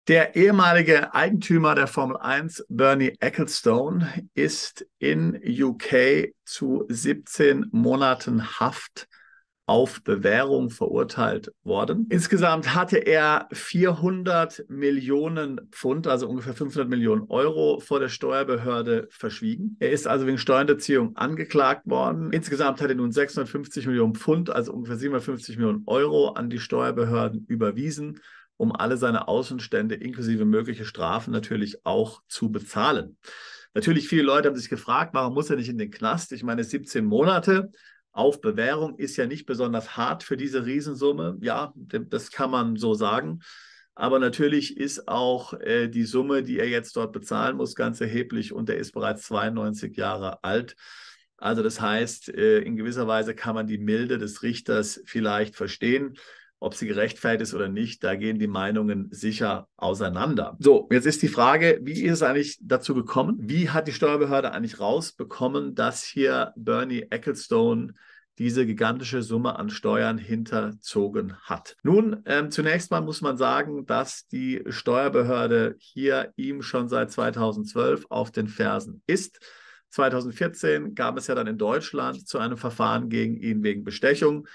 Der ehemalige Eigentümer der Formel 1, Bernie Ecclestone, ist in UK zu 17 Monaten Haft auf Bewährung verurteilt worden. Insgesamt hatte er 400 Millionen Pfund, also ungefähr 500 Millionen Euro, vor der Steuerbehörde verschwiegen. Er ist also wegen Steuerhinterziehung angeklagt worden. Insgesamt hat er nun 650 Millionen Pfund, also ungefähr 750 Millionen Euro, an die Steuerbehörden überwiesen, um alle seine Außenstände inklusive mögliche Strafen natürlich auch zu bezahlen. Natürlich, viele Leute haben sich gefragt, warum muss er nicht in den Knast? Ich meine, 17 Monate auf Bewährung ist ja nicht besonders hart für diese Riesensumme. Ja, das kann man so sagen. Aber natürlich ist auch die Summe, die er jetzt dort bezahlen muss, ganz erheblich, und er ist bereits 92 Jahre alt. Also das heißt, in gewisser Weise kann man die Milde des Richters vielleicht verstehen. Ob sie gerechtfertigt ist oder nicht, da gehen die Meinungen sicher auseinander. So, jetzt ist die Frage, wie ist es eigentlich dazu gekommen? Wie hat die Steuerbehörde eigentlich rausbekommen, dass hier Bernie Ecclestone diese gigantische Summe an Steuern hinterzogen hat? Nun, zunächst mal muss man sagen, dass die Steuerbehörde hier ihm schon seit 2012 auf den Fersen ist. 2014 gab es ja dann in Deutschland zu einem Verfahren gegen ihn wegen Bestechung.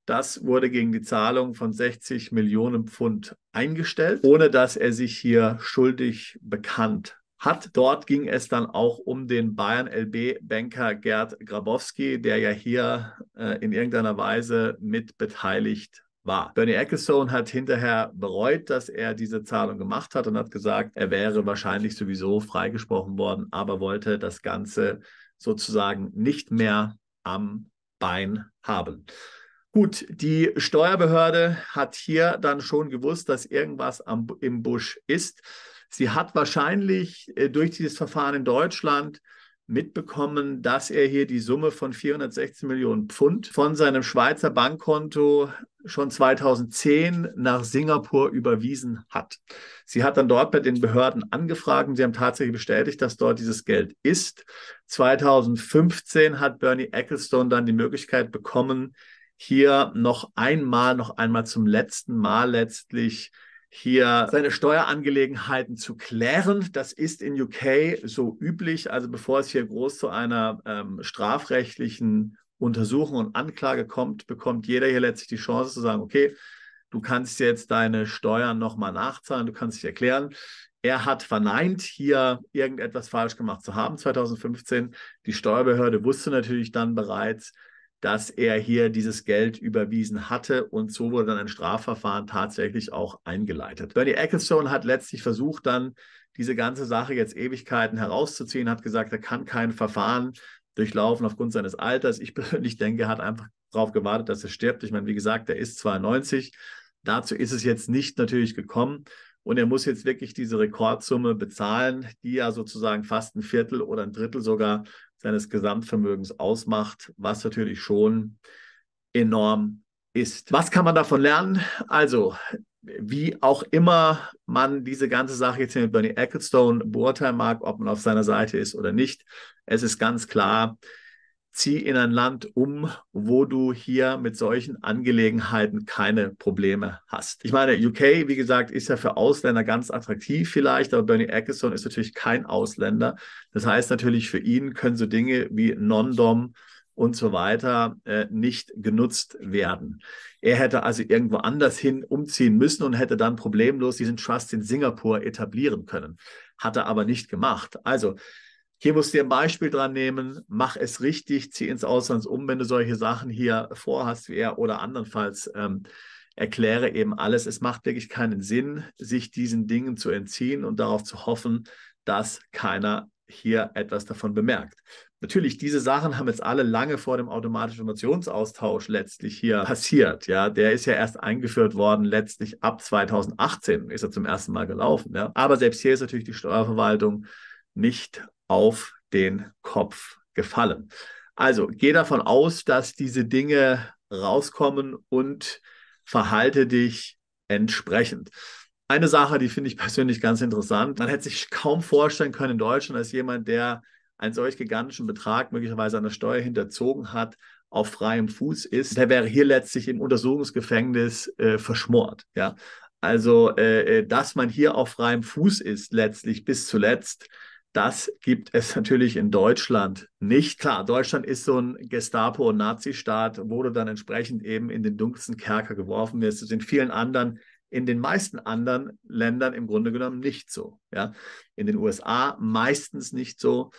Das wurde gegen die Zahlung von 60 Millionen Pfund eingestellt, ohne dass er sich hier schuldig bekannt hat. Dort ging es dann auch um den Bayern-LB-Banker Gerd Grabowski, der ja hier in irgendeiner Weise mit beteiligt war. Bernie Ecclestone hat hinterher bereut, dass er diese Zahlung gemacht hat und hat gesagt, er wäre wahrscheinlich sowieso freigesprochen worden, aber wollte das Ganze sozusagen nicht mehr am Bein haben. Gut, die Steuerbehörde hat hier dann schon gewusst, dass irgendwas im Busch ist. Sie hat wahrscheinlich durch dieses Verfahren in Deutschland mitbekommen, dass er hier die Summe von 416 Millionen Pfund von seinem Schweizer Bankkonto schon 2010 nach Singapur überwiesen hat. Sie hat dann dort bei den Behörden angefragt und sie haben tatsächlich bestätigt, dass dort dieses Geld ist. 2015 hat Bernie Ecclestone dann die Möglichkeit bekommen, hier noch einmal zum letzten Mal letztlich hier seine Steuerangelegenheiten zu klären. Das ist in UK so üblich. Also bevor es hier groß zu einer strafrechtlichen Untersuchung und Anklage kommt, bekommt jeder hier letztlich die Chance zu sagen, okay, du kannst jetzt deine Steuern nochmal nachzahlen, du kannst dich erklären. Er hat verneint, hier irgendetwas falsch gemacht zu haben 2015. Die Steuerbehörde wusste natürlich dann bereits, dass er hier dieses Geld überwiesen hatte, und so wurde dann ein Strafverfahren tatsächlich auch eingeleitet. Bernie Ecclestone hat letztlich versucht, dann diese ganze Sache jetzt Ewigkeiten herauszuziehen, hat gesagt, er kann kein Verfahren durchlaufen aufgrund seines Alters. Ich persönlich denke, er hat einfach darauf gewartet, dass er stirbt. Ich meine, wie gesagt, er ist 92. Dazu ist es jetzt nicht natürlich gekommen. Und er muss jetzt wirklich diese Rekordsumme bezahlen, die ja sozusagen fast ein Viertel oder ein Drittel sogar seines Gesamtvermögens ausmacht, was natürlich schon enorm ist. Was kann man davon lernen? Also, wie auch immer man diese ganze Sache jetzt mit Bernie Ecclestone beurteilen mag, ob man auf seiner Seite ist oder nicht, es ist ganz klar, zieh in ein Land um, wo du hier mit solchen Angelegenheiten keine Probleme hast. Ich meine, UK, wie gesagt, ist ja für Ausländer ganz attraktiv vielleicht, aber Bernie Ecclestone ist natürlich kein Ausländer. Das heißt natürlich, für ihn können so Dinge wie Non-Dom und so weiter nicht genutzt werden. Er hätte also irgendwo anders hin umziehen müssen und hätte dann problemlos diesen Trust in Singapur etablieren können. Hat er aber nicht gemacht. Also hier musst du dir ein Beispiel dran nehmen, mach es richtig, zieh ins Ausland um, wenn du solche Sachen hier vorhast wie er, oder andernfalls erkläre eben alles. Es macht wirklich keinen Sinn, sich diesen Dingen zu entziehen und darauf zu hoffen, dass keiner hier etwas davon bemerkt. Natürlich, diese Sachen haben jetzt alle lange vor dem automatischen Informationsaustausch letztlich hier passiert. Ja, der ist ja erst eingeführt worden, letztlich ab 2018 ist er zum ersten Mal gelaufen. Ja. Aber selbst hier ist natürlich die Steuerverwaltung nicht auf den Kopf gefallen. Also geh davon aus, dass diese Dinge rauskommen und verhalte dich entsprechend. Eine Sache, die finde ich persönlich ganz interessant. Man hätte sich kaum vorstellen können in Deutschland, dass jemand, der einen solch gigantischen Betrag möglicherweise an der Steuer hinterzogen hat, auf freiem Fuß ist. Der wäre hier letztlich im Untersuchungsgefängnis verschmort. Ja? Also, dass man hier auf freiem Fuß ist, letztlich bis zuletzt, das gibt es natürlich in Deutschland nicht. Klar, Deutschland ist so ein Gestapo- und Nazistaat, wo du dann entsprechend eben in den dunkelsten Kerker geworfen wirst. Das ist in den meisten anderen Ländern im Grunde genommen nicht so. Ja? In den USA meistens nicht so.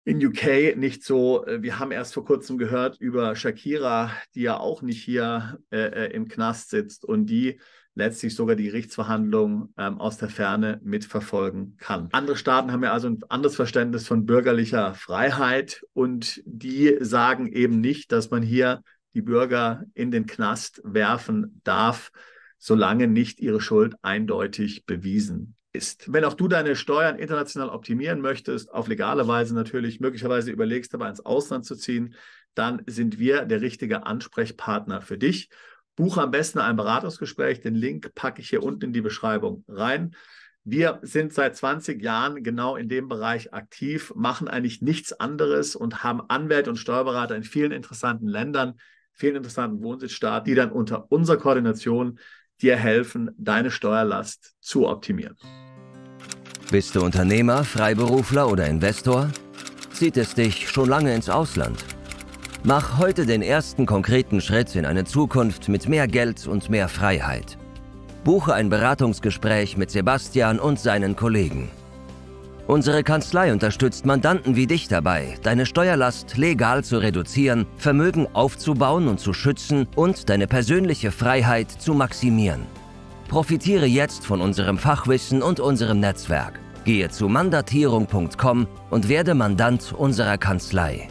In UK nicht so. Wir haben erst vor kurzem gehört über Shakira, die ja auch nicht hier im Knast sitzt und die letztlich sogar die Gerichtsverhandlungen aus der Ferne mitverfolgen kann. Andere Staaten haben ja also ein anderes Verständnis von bürgerlicher Freiheit und die sagen eben nicht, dass man hier die Bürger in den Knast werfen darf, solange nicht ihre Schuld eindeutig bewiesen ist. Wenn auch du deine Steuern international optimieren möchtest, auf legale Weise natürlich, möglicherweise überlegst aber ins Ausland zu ziehen, dann sind wir der richtige Ansprechpartner für dich. Buche am besten ein Beratungsgespräch. Den Link packe ich hier unten in die Beschreibung rein. Wir sind seit 20 Jahren genau in dem Bereich aktiv, machen eigentlich nichts anderes und haben Anwälte und Steuerberater in vielen interessanten Ländern, vielen interessanten Wohnsitzstaaten, die dann unter unserer Koordination dir helfen, deine Steuerlast zu optimieren. Bist du Unternehmer, Freiberufler oder Investor? Zieht es dich schon lange ins Ausland? Mach heute den ersten konkreten Schritt in eine Zukunft mit mehr Geld und mehr Freiheit. Buche ein Beratungsgespräch mit Sebastian und seinen Kollegen. Unsere Kanzlei unterstützt Mandanten wie dich dabei, deine Steuerlast legal zu reduzieren, Vermögen aufzubauen und zu schützen und deine persönliche Freiheit zu maximieren. Profitiere jetzt von unserem Fachwissen und unserem Netzwerk. Gehe zu mandatierung.com und werde Mandant unserer Kanzlei.